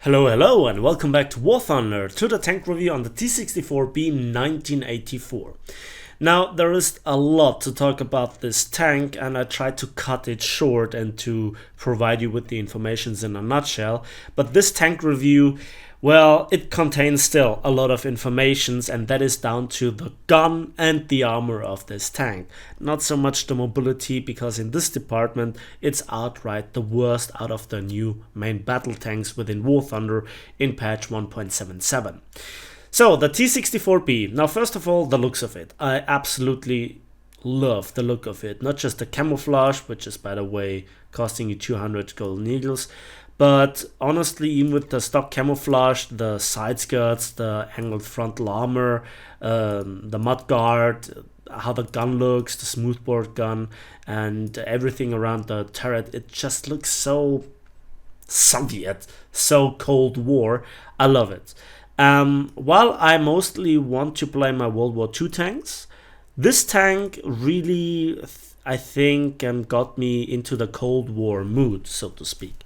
Hello, and welcome back to War Thunder, to the tank review on the T-64B 1984. Now, there is a lot to talk about this tank, and I tried to cut it short and to provide you with the information in a nutshell. But this tank review, well, it contains still a lot of information, and that is down to the gun and the armor of this tank. Not so much the mobility, because in this department it's outright the worst out of the new main battle tanks within War Thunder in patch 1.77. So the T-64B, now first of all, the looks of it. I absolutely love the look of it. Not just the camouflage, which is by the way costing you 200 golden eagles, but honestly, even with the stock camouflage, the side skirts, the angled frontal armor, the mud guard, how the gun looks, the smoothbore gun, and everything around the turret, it just looks so Soviet, so Cold War. I love it. While I mostly want to play my World War II tanks, this tank really, I think, got me into the Cold War mood, so to speak.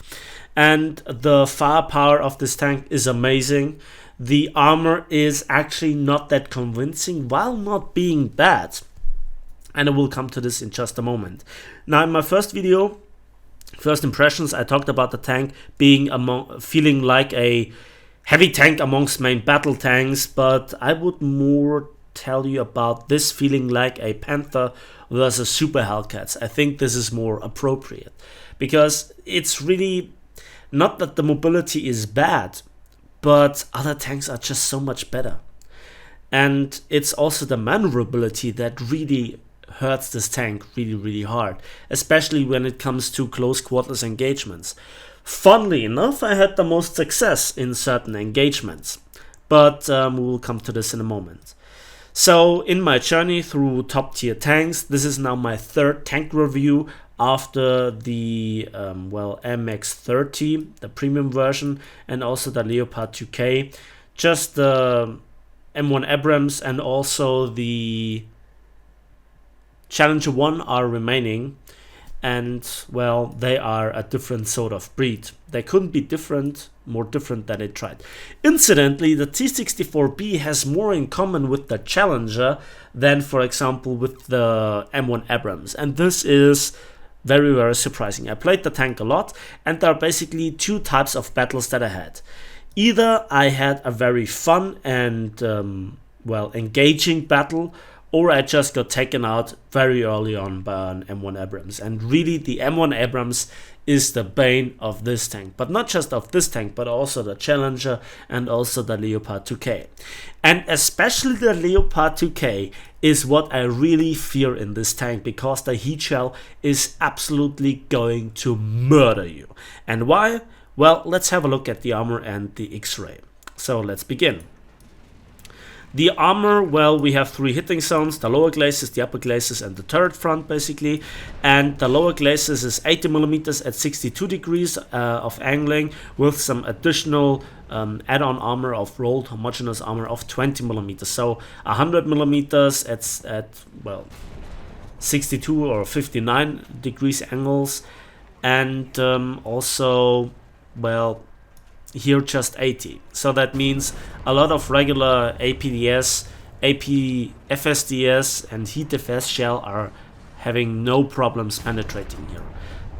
And the firepower of this tank is amazing. The armor is actually not that convincing while not being bad. And I will come to this in just a moment. Now, in my first video, first impressions, I talked about the tank being feeling like a heavy tank amongst main battle tanks, but I would more tell you about this feeling like a Panther versus Super Hellcats. I think this is more appropriate, because it's really not that the mobility is bad, but other tanks are just so much better. And it's also the maneuverability that really hurts this tank really hard, especially when it comes to close quarters engagements. Funnily enough, I had the most success in certain engagements, but we will come to this in a moment. So in my journey through top tier tanks, this is now my third tank review after the MX-30, the premium version, and also the Leopard 2K. Just the M1 Abrams and also the Challenger 1 are remaining. And well, they are a different sort of breed. They couldn't be more different than they tried. Incidentally, the T-64B has more in common with the Challenger than, for example, with the M1 Abrams. And this is very surprising. I played the tank a lot, and there are basically two types of battles that I had. Either I had a very fun and engaging battle, or I just got taken out very early on by an M1 Abrams. And really, the M1 Abrams is the bane of this tank. But not just of this tank, but also the Challenger and also the Leopard 2K. And especially the Leopard 2K is what I really fear in this tank, because the heat shell is absolutely going to murder you. And why? Well, let's have a look at the armor and the X-ray. So let's begin. The armor, well, we have three hitting zones: the lower glacis, the upper glacis, and the turret front, basically. And the lower glacis is 80mm at 62 degrees of angling, with some additional add-on armor of rolled homogeneous armor of 20mm. So 100mm at 62 or 59 degrees angles, and also, well, here just 80. So that means a lot of regular APDS, FSDS, and HEATFS shell are having no problems penetrating here.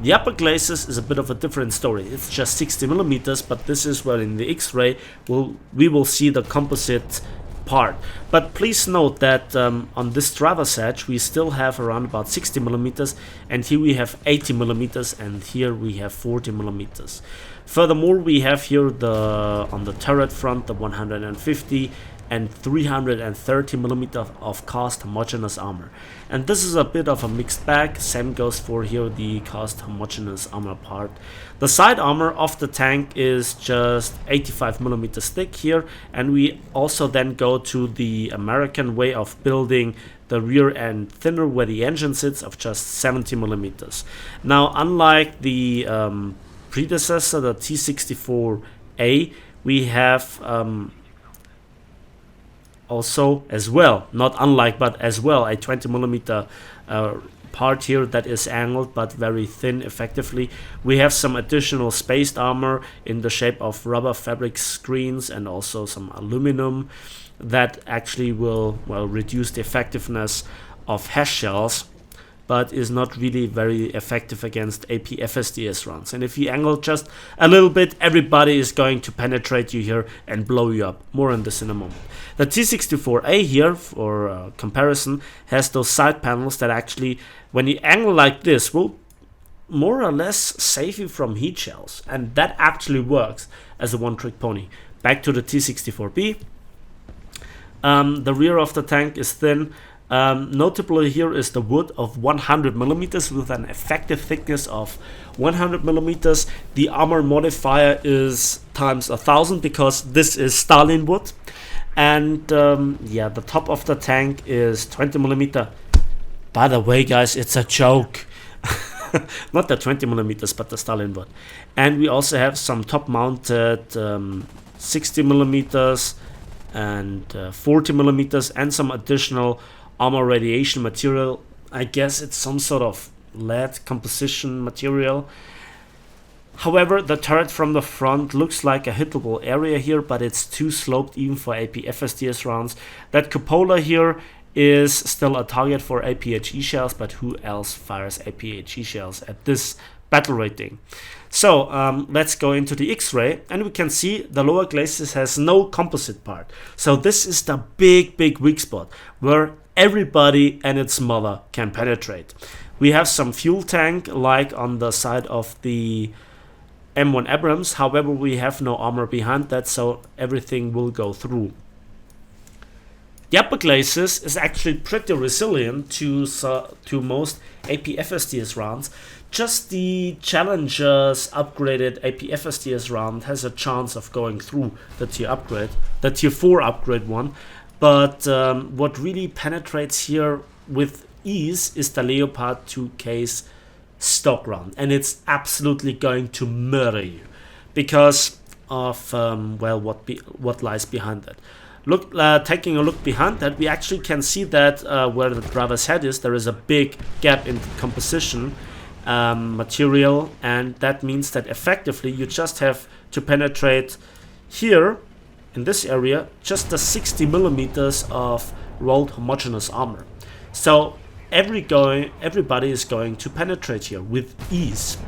The upper glacis is a bit of a different story. It's just 60mm, but this is where in the X-ray we will see the composite part. But please note that on this driver's edge we still have around about 60mm, and here we have 80mm, and here we have 40mm. Furthermore, we have here on the turret front the 150 and 330mm of cast homogeneous armor. And this is a bit of a mixed bag. Same goes for here the cast homogeneous armor part. The side armor of the tank is just 85mm thick here, and we also then go to the American way of building the rear end thinner where the engine sits of just 70mm. Now, unlike the predecessor, the T-64A, we have also as well, not unlike but as well, a 20mm part here that is angled but very thin effectively. We have some additional spaced armor in the shape of rubber fabric screens and also some aluminum that actually will, well, reduce the effectiveness of HEATFS shells, but is not really very effective against AP FSDS rounds. And if you angle just a little bit, everybody is going to penetrate you here and blow you up. More on this in a moment. The T-64A here, for comparison, has those side panels that actually, when you angle like this, will more or less save you from heat shells. And that actually works as a one-trick pony. Back to the T-64B. The rear of the tank is thin. Notable here is the wood of 100 millimeters with an effective thickness of 100 millimeters. The armor modifier is times 1000 because this is Stalin wood. And yeah, the top of the tank is 20 millimeter. By the way, guys, it's a joke. Not the 20 millimeters, but the Stalin wood. And we also have some top mounted 60 millimeters and 40 millimeters and some additional armor radiation material. I guess it's some sort of lead composition material. However, the turret from the front looks like a hittable area here, but it's too sloped even for AP FSDS rounds. That cupola here is still a target for APHE shells, but who else fires APHE shells at this battle rating? So let's go into the X-ray, and we can see the lower glacis has no composite part. So this is the big weak spot where everybody and its mother can penetrate. We have some fuel tank like on the side of the M1 Abrams. However, we have no armor behind that, so everything will go through. The upper glacis is actually pretty resilient to most AP FSDS rounds. Just the Challenger's upgraded AP FSDS round has a chance of going through the tier 4 upgrade one. But what really penetrates here with ease is the Leopard 2K's stock round, and it's absolutely going to murder you because of well, what lies behind that. Look, taking a look behind that, we actually can see that where the driver's head is, there is a big gap in composition material, and that means that effectively you just have to penetrate here in this area just the 60 millimeters of rolled homogeneous armor. So everybody is going to penetrate here with ease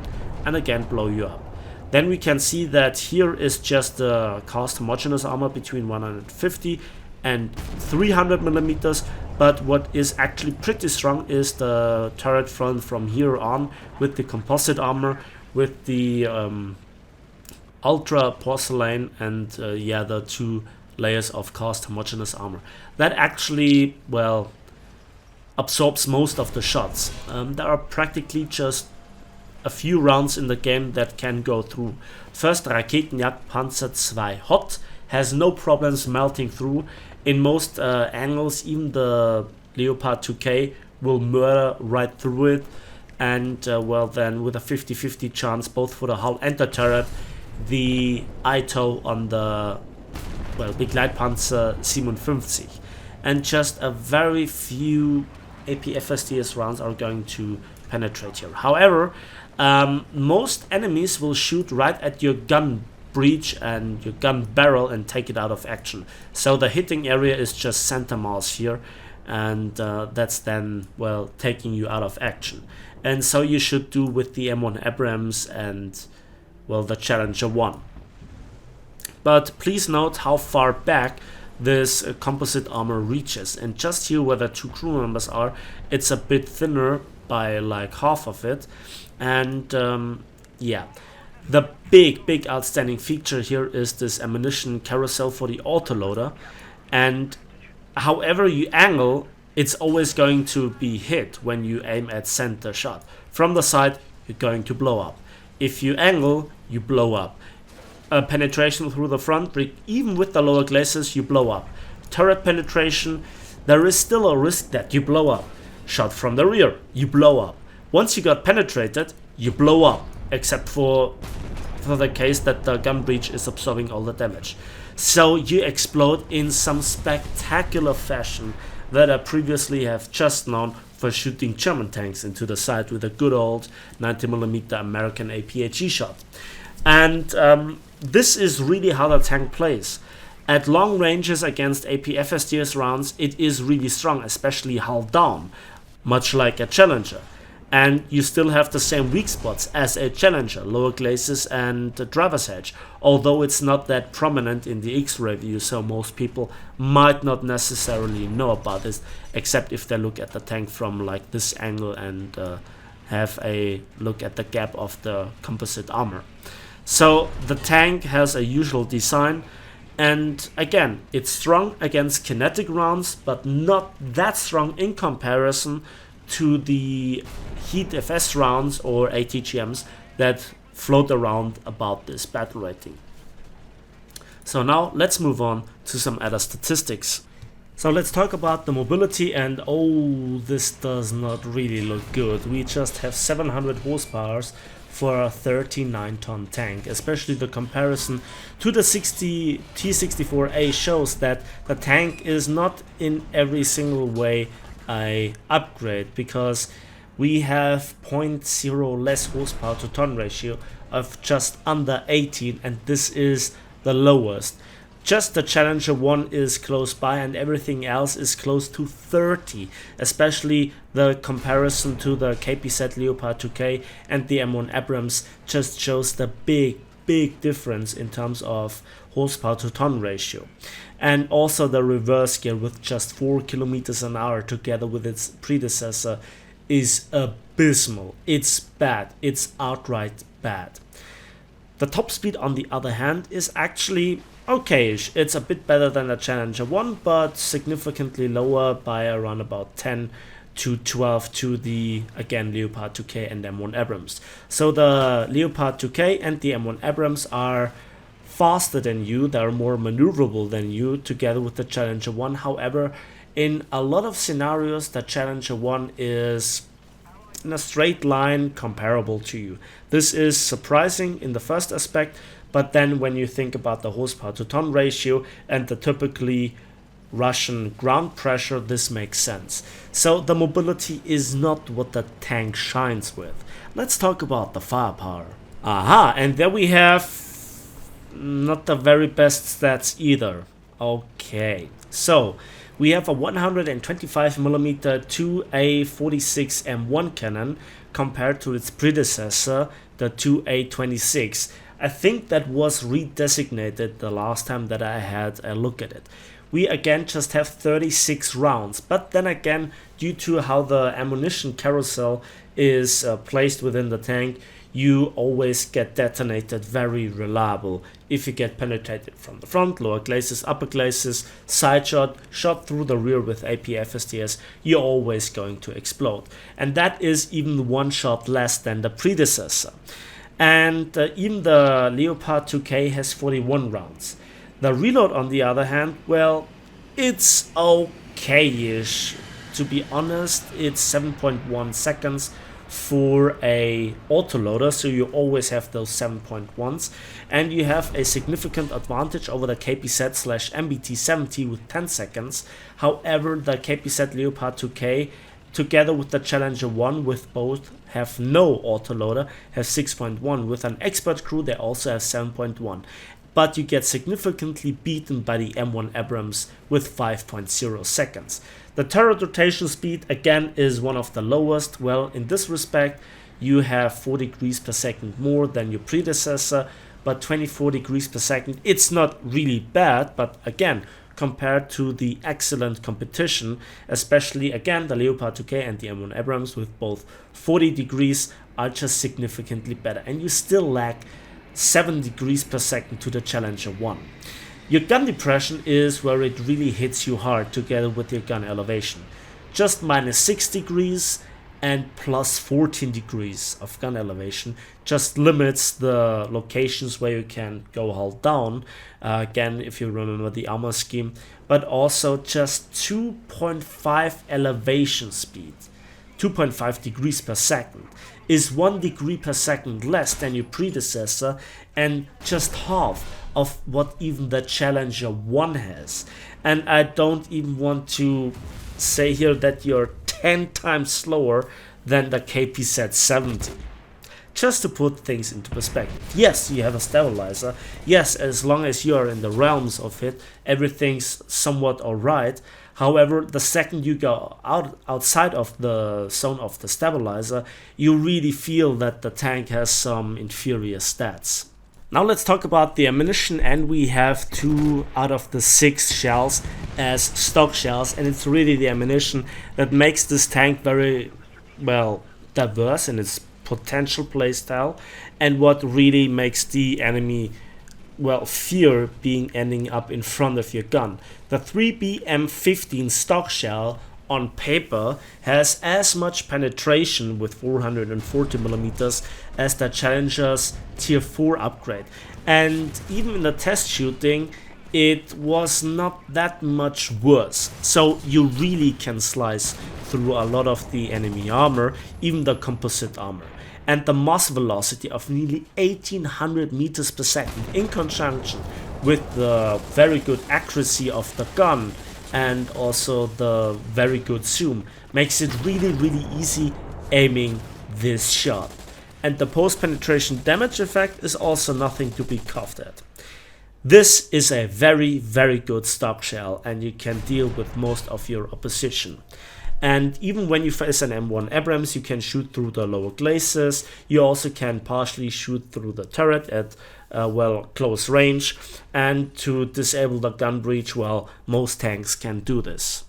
and again blow you up. Then we can see that here is just the cast homogeneous armor between 150 and 300 millimeters, but what is actually pretty strong is the turret front from here on with the composite armor, with the ultra porcelain and yeah, the 2 layers of cast homogeneous armor. That actually, well, absorbs most of the shots. There are practically just a few rounds in the game that can go through. First, Raketenjagdpanzer 2 Hot has no problems melting through. In most angles, even the Leopard 2K will murder right through it. And well, then with a 50-50 chance both for the hull and the turret, the ITO on the, well, Begleitpanzer 57. And just a very few AP FSDS rounds are going to penetrate here. However, most enemies will shoot right at your gun breech and your gun barrel and take it out of action. So the hitting area is just center mass here, and that's then, well, taking you out of action. And so you should do with the M1 Abrams and, well, the Challenger 1. But please note how far back this composite armor reaches, and just here where the 2 crew members are, it's a bit thinner by like half of it. And yeah, the big outstanding feature here is this ammunition carousel for the autoloader, and however you angle, it's always going to be hit when you aim at center shot. From the side, you're going to blow up. If you angle, you blow up. Penetration through the front brick, even with the lower glacis, you blow up. Turret penetration, there is still a risk that you blow up. Shot from the rear, you blow up. Once you got penetrated, you blow up, except for the case that the gun breech is absorbing all the damage. So you explode in some spectacular fashion that I previously have just known for shooting German tanks into the side with a good old 90mm American APHE shot. And this is really how the tank plays. At long ranges against APFSDS rounds, it is really strong, especially hull down, much like a Challenger. And you still have the same weak spots as a Challenger, lower glacis and driver's edge, although it's not that prominent in the X-ray view, so most people might not necessarily know about this, except if they look at the tank from like this angle and have a look at the gap of the composite armor. So the tank has a usual design, and again, it's strong against kinetic rounds, but not that strong in comparison to the HEATFS rounds or ATGMs that float around about this battle rating. So now let's move on to some other statistics. So let's talk about the mobility, and oh, this does not really look good. We just have 700 horsepower for a 39-ton tank. Especially the comparison to the T-64A shows that the tank is not in every single way a upgrade, because we have 0.0 less horsepower to ton ratio of just under 18, and this is the lowest. Just the Challenger 1 is close by and everything else is close to 30, especially the comparison to the KPZ Leopard 2K and the M1 Abrams just shows the big difference in terms of horsepower to ton ratio. And also the reverse gear with just 4 kilometers an hour together with its predecessor is abysmal. It's bad. It's outright bad. The top speed, on the other hand, is actually okayish. It's a bit better than the Challenger 1, but significantly lower by around about 10 to 12 to the, again, Leopard 2K and M1 Abrams. So the Leopard 2K and the M1 Abrams are faster than you, they're more maneuverable than you, together with the Challenger 1. However, in a lot of scenarios, the Challenger 1 is in a straight line comparable to you. This is surprising in the first aspect, but then when you think about the horsepower to ton ratio and the typically Russian ground pressure, this makes sense. So the mobility is not what the tank shines with. Let's talk about the firepower. Aha, and there we have not the very best stats either. Okay, so we have a 125mm 2A46 M1 cannon compared to its predecessor, the 2A26. I think that was redesignated the last time that I had a look at it. We again just have 36 rounds, but then again, due to how the ammunition carousel is placed within the tank, you always get detonated very reliable. If you get penetrated from the front, lower glacis, upper glacis, side shot, shot through the rear with APFSDS, you're always going to explode. And that is even one shot less than the predecessor. And even the Leopard 2K has 41 rounds. The reload, on the other hand, well, it's okay-ish. To be honest, it's 7.1 seconds for a autoloader, so you always have those 7.1s, and you have a significant advantage over the KPZ/MBT-70 with 10 seconds. However, the KPZ Leopard 2K together with the Challenger 1, with both have no autoloader, have 6.1. With an expert crew they also have 7.1. But you get significantly beaten by the M1 Abrams with 5.0 seconds. The turret rotation speed again is one of the lowest. Well, in this respect you have 4 degrees per second more than your predecessor, but 24 degrees per second, it's not really bad, but again, compared to the excellent competition, especially again the Leopard 2K and the M1 Abrams with both 40 degrees, are just significantly better, and you still lack 7 degrees per second to the Challenger 1. Your gun depression is where it really hits you hard together with your gun elevation. Just -6 degrees and plus 14 degrees of gun elevation just limits the locations where you can go hull down, again if you remember the armor scheme, but also just 2.5 elevation speed, 2.5 degrees per second, is 1 degree per second less than your predecessor and just half of what even the Challenger 1 has. And I don't even want to say here that your 10 times slower than the KPZ-70. Just to put things into perspective. Yes, you have a stabilizer. Yes, as long as you are in the realms of it, everything's somewhat alright. However, the second you go outside of the zone of the stabilizer, you really feel that the tank has some inferior stats. Now let's talk about the ammunition, and we have 2 out of the 6 shells as stock shells, and it's really the ammunition that makes this tank very, well, diverse in its potential playstyle, and what really makes the enemy, well, fear ending up in front of your gun. The 3B M15 stock shell on paper has as much penetration with 440mm as the Challenger's tier 4 upgrade, and even in the test shooting it was not that much worse, so you really can slice through a lot of the enemy armor, even the composite armor. And the muzzle velocity of nearly 1800 meters per second in conjunction with the very good accuracy of the gun and also the very good zoom makes it really easy aiming this shot. And the post-penetration damage effect is also nothing to be coughed at. This is a very good stock shell, and you can deal with most of your opposition. And even when you face an M1 Abrams, you can shoot through the lower glazes. You also can partially shoot through the turret at well, close range, and to disable the gun breach, well, most tanks can do this.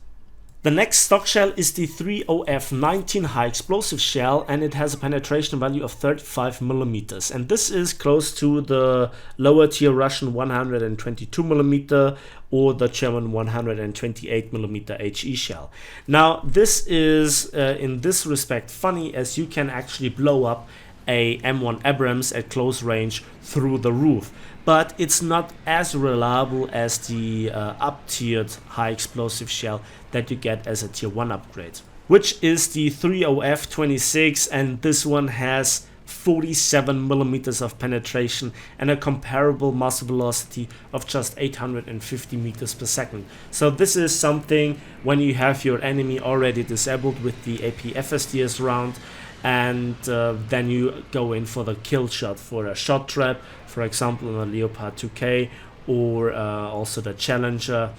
The next stock shell is the 30F19 high explosive shell, and it has a penetration value of 35mm, and this is close to the lower tier Russian 122mm or the German 128mm HE shell. Now this is in this respect funny, as you can actually blow up a M1 Abrams at close range through the roof, but it's not as reliable as the up-tiered high explosive shell that you get as a tier 1 upgrade, which is the 30F26, and this one has 47mm of penetration and a comparable muzzle velocity of just 850 meters per second. So this is something when you have your enemy already disabled with the AP FSDS round, and then you go in for the kill shot for a shot trap, for example in the Leopard 2K or also the Challenger,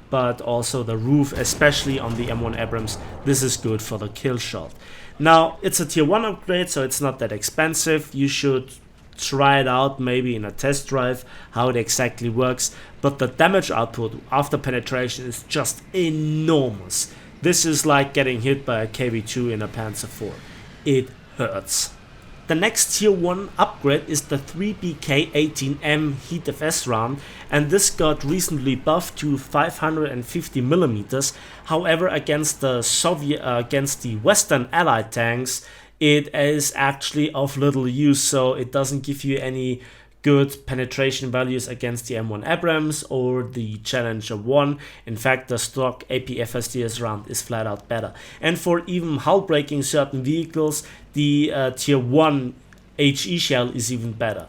but also the roof, especially on the M1 Abrams. This is good for the kill shot. Now it's a tier 1 upgrade, so it's not that expensive. You should try it out maybe in a test drive how it exactly works, but the damage output after penetration is just enormous. This is like getting hit by a KV2 in a Panzer IV. It hurts. The next tier 1 upgrade is the 3BK18M HEATFS round, and this got recently buffed to 550mm. However, against the Western Allied tanks, it is actually of little use, so it doesn't give you any good penetration values against the M1 Abrams or the Challenger 1. In fact, the stock AP FSDS round is flat out better. And for even hull breaking certain vehicles, the tier 1 HE shell is even better.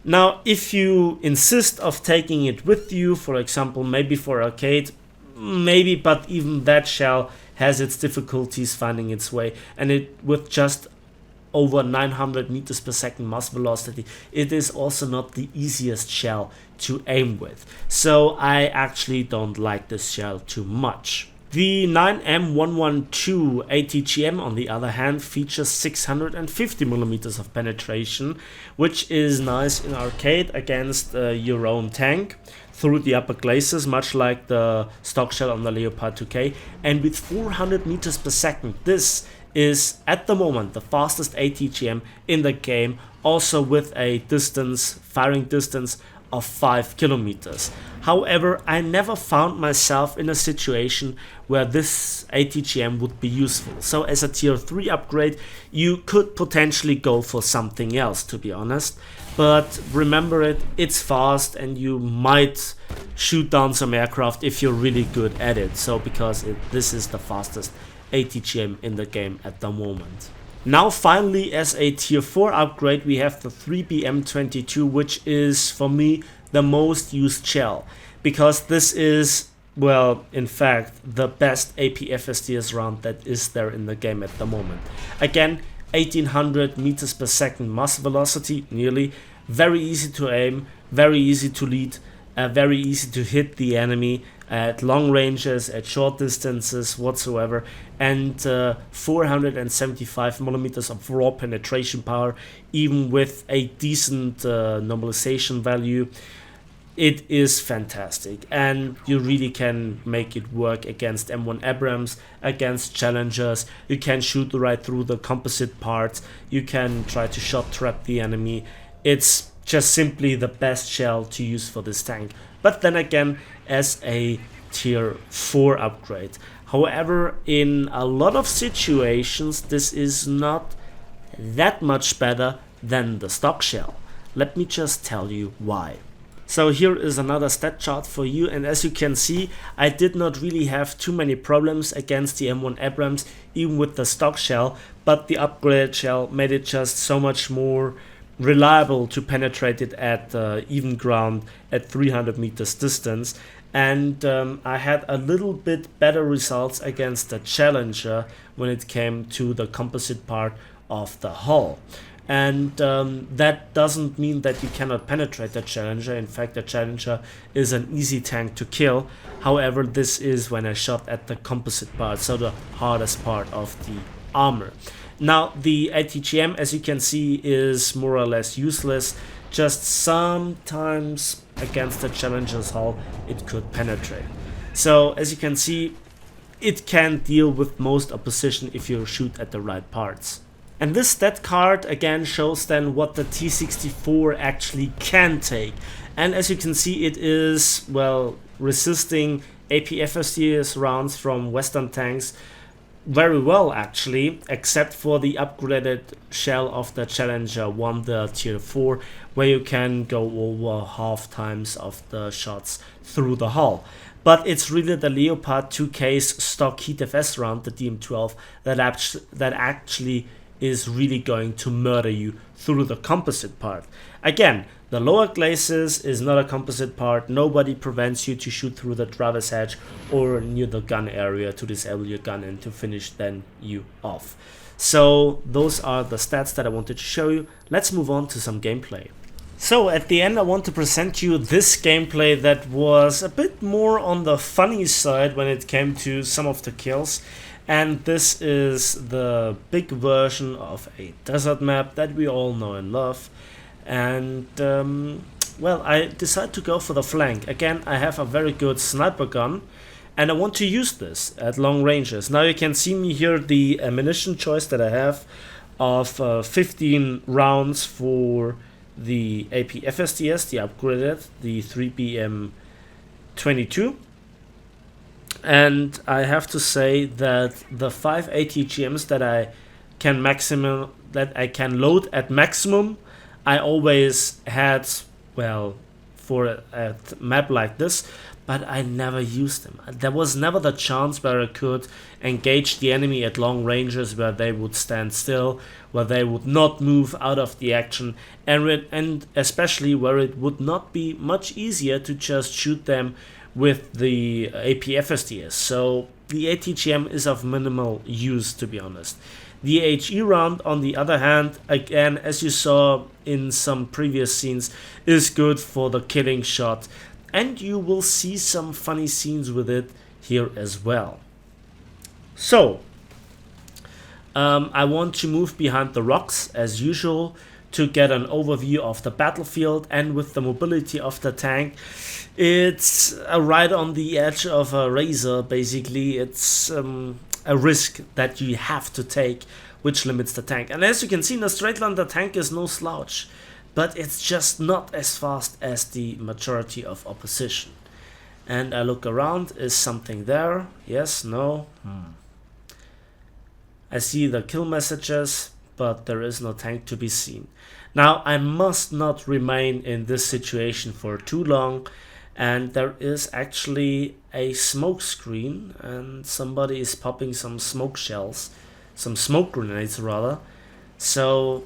Now, if you insist of taking it with you, for example, maybe for arcade, maybe, but even that shell has its difficulties finding its way, and it with just over 900 meters per second muzzle velocity, it is also not the easiest shell to aim with. So I actually don't like this shell too much. The 9M112 ATGM on the other hand features 650mm of penetration, which is nice in arcade against your own tank through the upper glacis, much like the stock shell on the Leopard 2K, and with 400 meters per second, this is at the moment the fastest ATGM in the game, also with a firing distance of 5 kilometers. However, I never found myself in a situation where this ATGM would be useful. So as a tier 3 upgrade, you could potentially go for something else, to be honest. But remember it's fast, and you might shoot down some aircraft if you're really good at it. So because this is the fastest ATGM in the game at the moment. Now finally, as a tier 4 upgrade, we have the 3BM22, which is for me the most used shell, because this is well, in fact, the best APFSDS round that is there in the game at the moment. Again, 1800 meters per second mass velocity, nearly. Very easy to aim, very easy to lead, very easy to hit the enemy at long ranges, at short distances whatsoever, and 475 millimeters of raw penetration power, even with a decent normalization value. It is fantastic, and you really can make it work against M1 Abrams, against Challengers. You can shoot right through the composite parts, you can try to shot trap the enemy. It's just simply the best shell to use for this tank, but then again, as a tier 4 upgrade. However, in a lot of situations this is not that much better than the stock shell. Let me just tell you why. So here is another stat chart for you, and as you can see, I did not really have too many problems against the M1 Abrams, even with the stock shell, but the upgraded shell made it just so much more reliable to penetrate it at even ground at 300 meters distance. And I had a little bit better results against the Challenger when it came to the composite part of the hull. And that doesn't mean that you cannot penetrate the Challenger. In fact, the Challenger is an easy tank to kill. However, this is when I shot at the composite part, so the hardest part of the armor. Now, the ATGM, as you can see, is more or less useless. Just sometimes against the Challenger's hull, it could penetrate. So, as you can see, it can deal with most opposition if you shoot at the right parts. And this stat card again shows then what the T-64 actually can take. And as you can see, it is, well, resisting APFSDS rounds from Western tanks very well actually, except for the upgraded shell of the Challenger 1, the tier 4, where you can go over half times of the shots through the hull. But it's really the Leopard 2K's stock HEATFS round, the DM12, that actually is really going to murder you through the composite part. Again, the lower glacis is not a composite part. Nobody prevents you to shoot through the driver's hatch or near the gun area to disable your gun and to finish then you off. So those are the stats that I wanted to show you. Let's move on to some gameplay. So at the end I want to present you this gameplay that was a bit more on the funny side when it came to some of the kills. And this is the big version of a desert map that we all know and love. And well, I decided to go for the flank. Again, I have a very good sniper gun and I want to use this at long ranges. Now you can see me here, the ammunition choice that I have of 15 rounds for the APFSDS, the upgraded, the 3BM22. And I have to say that the 5 ATGMs that I can load at maximum, I always had, well, for a map like this, but I never used them. There was never the chance where I could engage the enemy at long ranges, where they would stand still, where they would not move out of the action, and especially where it would not be much easier to just shoot them with the APFSDS. So the ATGM is of minimal use, to be honest. The HE round, on the other hand, again, as you saw in some previous scenes, is good for the killing shot, and you will see some funny scenes with it here as well. So I want to move behind the rocks as usual to get an overview of the battlefield, and with the mobility of the tank, it's right on the edge of a razor. Basically, it's a risk that you have to take, which limits the tank. And as you can see in the straight line, the tank is no slouch, but it's just not as fast as the majority of opposition. And I look around, is something there? Yes, no? I see the kill messages, but there is no tank to be seen. Now I must not remain in this situation for too long, and there is actually a smoke screen and somebody is popping some smoke shells, some smoke grenades rather. So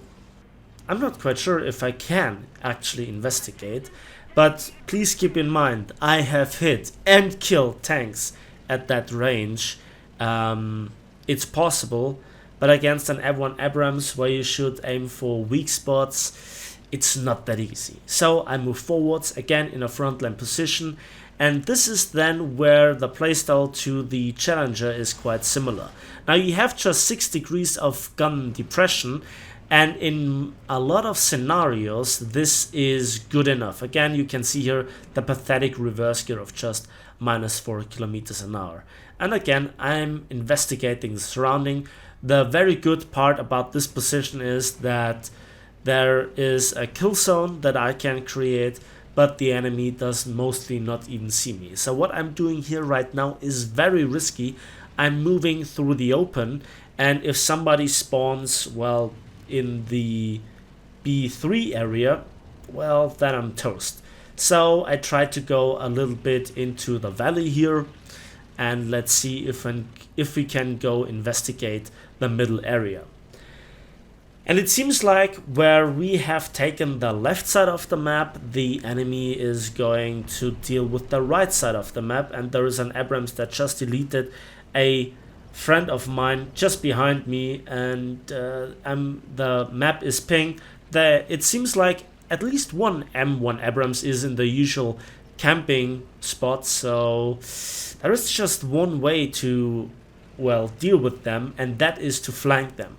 I'm not quite sure if I can actually investigate, But please keep in mind, I have hit and killed tanks at that range. It's possible, but against an M1 Abrams where you should aim for weak spots, it's not that easy. So I move forwards again in a frontline position, and this is then where the playstyle to the Challenger is quite similar. Now you have just 6 degrees of gun depression, and in a lot of scenarios this is good enough. Again, you can see here the pathetic reverse gear of just -4 kilometers an hour. And again, I'm investigating the surrounding. The very good part about this position is that there is a kill zone that I can create, but the enemy does mostly not even see me. So what I'm doing here right now is very risky. I'm moving through the open, and if somebody spawns, well, in the B3 area, well, then I'm toast. So I try to go a little bit into the valley here, and let's see if we can go investigate the middle area. And it seems like where we have taken the left side of the map, the enemy is going to deal with the right side of the map, and there is an Abrams that just deleted a friend of mine just behind me, and the map is ping. It seems like at least one M1 Abrams is in the usual camping spot, so there is just one way to, well, deal with them, and that is to flank them.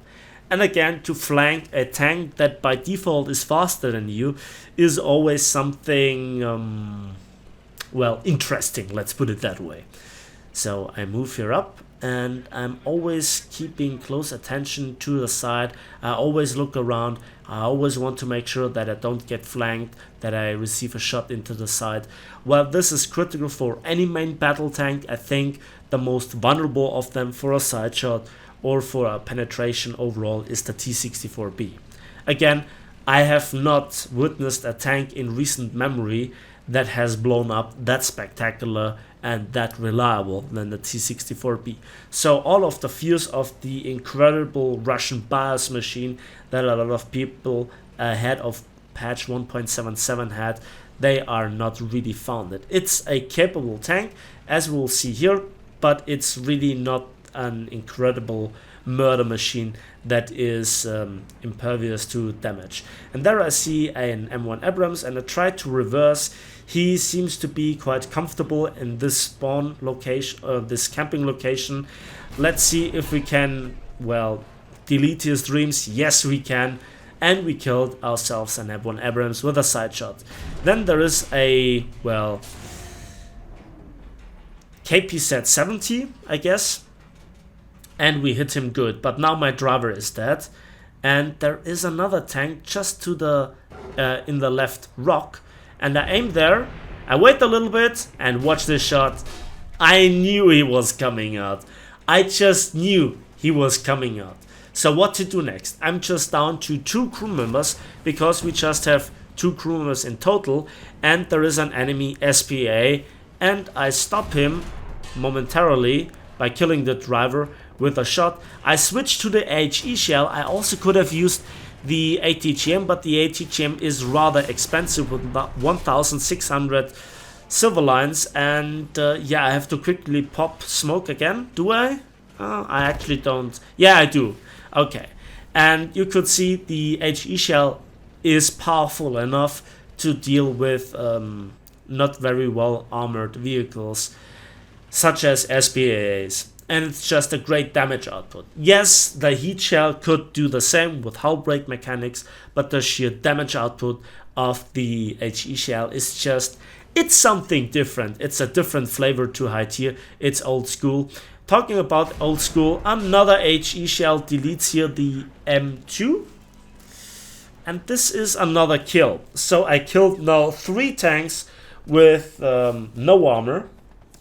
And again, to flank a tank that by default is faster than you is always something, well, interesting, let's put it that way. So I move here up, and I'm always keeping close attention to the side. I always look around. I always want to make sure that I don't get flanked, that I receive a shot into the side. Well, this is critical for any main battle tank. I think the most vulnerable of them for a side shot or for a penetration overall is the T-64B. Again, I have not witnessed a tank in recent memory that has blown up that spectacular and that reliable than the T-64B. So all of the fears of the incredible Russian BIOS machine that a lot of people ahead of patch 1.77 had, they are not really founded. It's a capable tank, as we'll see here, but it's really not an incredible murder machine that is impervious to damage. And there I see an M1 Abrams, and I try to reverse. He seems to be quite comfortable in this spawn location, this camping location. Let's see if we can, well, delete his dreams. Yes, we can. And we killed ourselves an M1 Abrams with a side shot. Then there is a, well, KPZ-70, I guess. And we hit him good. But now my driver is dead. And there is another tank just to the, in the left rock. And I aim there, I wait a little bit, and watch this shot. I knew he was coming out. I just knew he was coming out. So what to do next? I'm just down to 2 crew members, because we just have 2 crew members in total, and there is an enemy SPA, and I stop him momentarily by killing the driver with a shot. I switch to the HE shell. I also could have used the ATGM, but the ATGM is rather expensive with about 1,600 silver lines, and yeah, I have to quickly pop smoke again. Do I? I actually don't. Yeah, I do. Okay, and you could see the HE shell is powerful enough to deal with not very well armored vehicles such as SPAs. And it's just a great damage output. Yes, the heat shell could do the same with hull break mechanics, but the sheer damage output of the HE shell is just, it's something different. It's a different flavor to high tier. It's old school. Talking about old school, another HE shell deletes here the M2. And this is another kill. So I killed now 3 tanks with no armor.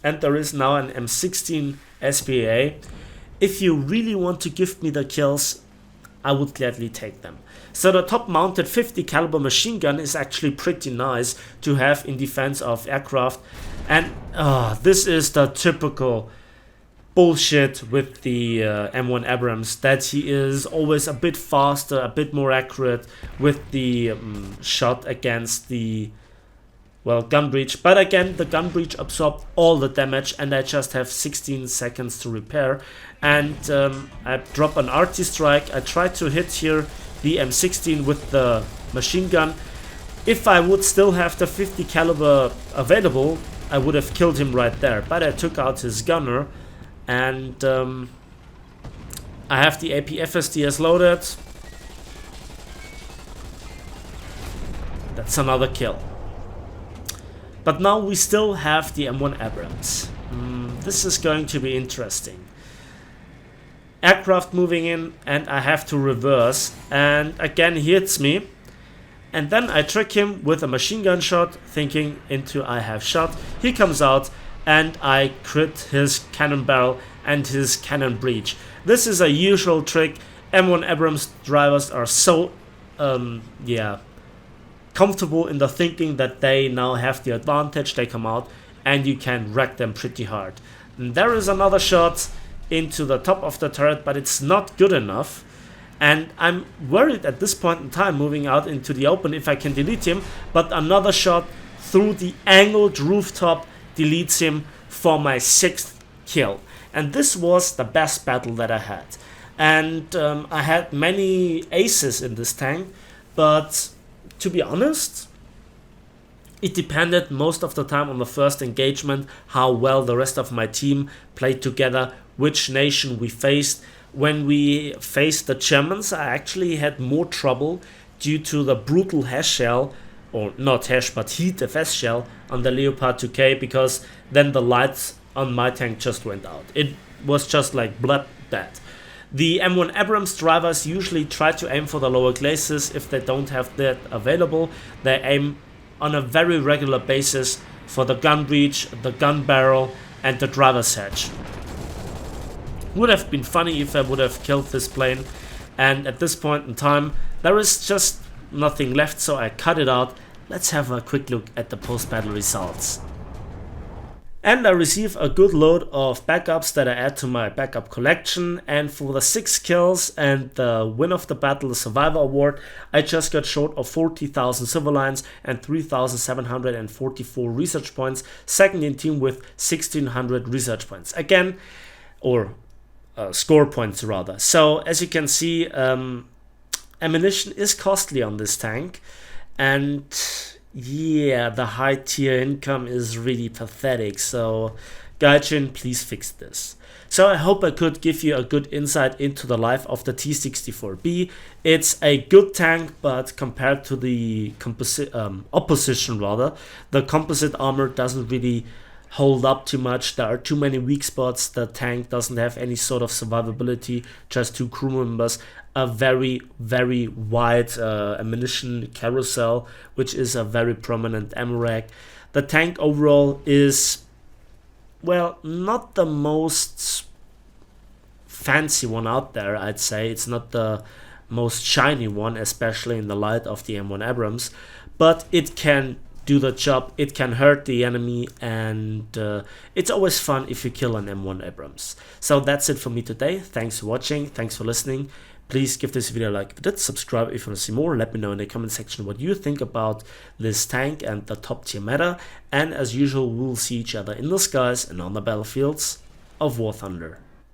And there is now an M16 SPA. If you really want to give me the kills, I would gladly take them. So the top mounted 50 caliber machine gun is actually pretty nice to have in defense of aircraft. And this is the typical bullshit with the M1 Abrams, that he is always a bit faster, a bit more accurate with the shot against the well, gun breach. But again, the gun breach absorbed all the damage, and I just have 16 seconds to repair. And I drop an RT strike. I try to hit here the M16 with the machine gun. If I would still have the 50 caliber available, I would have killed him right there. But I took out his gunner, and I have the AP FSDS loaded. That's another kill. But now we still have the M1 Abrams. This is going to be interesting. Aircraft moving in, and I have to reverse, and again he hits me, and then I trick him with a machine gun shot, thinking into I have shot. He comes out, and I crit his cannon barrel and his cannon breach. This is a usual trick. M1 Abrams drivers are so comfortable in the thinking that they now have the advantage. They come out and you can wreck them pretty hard. And there is another shot into the top of the turret, but it's not good enough. And I'm worried at this point in time, moving out into the open, if I can delete him. But another shot through the angled rooftop deletes him for my 6th kill. And this was the best battle that I had. And I had many aces in this tank, but to be honest, it depended most of the time on the first engagement, how well the rest of my team played together, which nation we faced. When we faced the Germans, I actually had more trouble due to the brutal hash shell, or not hash but HEATFS shell on the Leopard 2K, because then the lights on my tank just went out. It was just like blood bad. The M1 Abrams drivers usually try to aim for the lower glacis. If they don't have that available, they aim on a very regular basis for the gun breach, the gun barrel, and the driver's hatch. Would have been funny if I would have killed this plane, and at this point in time there is just nothing left, so I cut it out. Let's have a quick look at the post-battle results. And I receive a good load of backups that I add to my backup collection, and for the 6 kills and the win of the battle, the Survivor Award, I just got short of 40,000 civilians and 3,744 research points, second in team with 1,600 research points. Again, or score points rather. So as you can see, ammunition is costly on this tank, and yeah, the high tier income is really pathetic. So Gaijin, please fix this. So I hope I could give you a good insight into the life of the T-64B. It's a good tank, but compared to the opposition rather, the composite armor doesn't really hold up too much. There are too many weak spots. The tank doesn't have any sort of survivability, just 2 crew members, a very wide ammunition carousel, which is a very prominent ammo rack. The tank overall is, well, not the most fancy one out there, I'd say. It's not the most shiny one, especially in the light of the M1 Abrams, but it can do the job, it can hurt the enemy, and it's always fun if you kill an M1 Abrams. So that's it for me today. Thanks for watching, thanks for listening. Please give this video a like if you did, subscribe if you want to see more, let me know in the comment section what you think about this tank and the top tier meta, and as usual we'll see each other in the skies and on the battlefields of War Thunder.